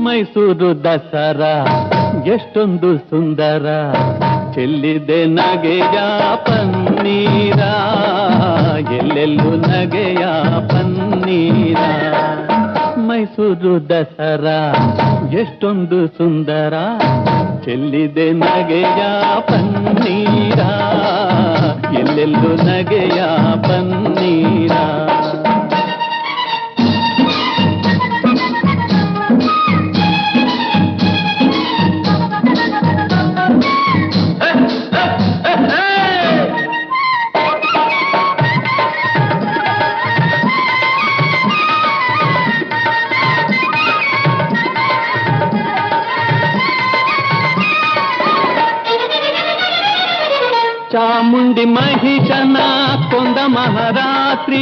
ಮೈಸೂರು ದಸರಾ ಎಷ್ಟೊಂದು ಸುಂದರ, ಚೆಲ್ಲಿದೆ ನಗೆಯ ಪನ್ನೀರ, ಎಲ್ಲೆಲ್ಲೂ ನಗೆಯ ಪನ್ನೀರ. ಮೈಸೂರು ದಸರಾ ಎಷ್ಟೊಂದು ಸುಂದರ, ಚೆಲ್ಲಿದೆ ನಗೆಯ ಪನ್ನೀರ, ಎಲ್ಲೆಲ್ಲೂ ನಗೆಯ ಪನ್ನೀರ. ಚಾಮುಂಡಿ ಮಹಿಷನ ಕೊಂದ ಮಹಾರಾತ್ರಿ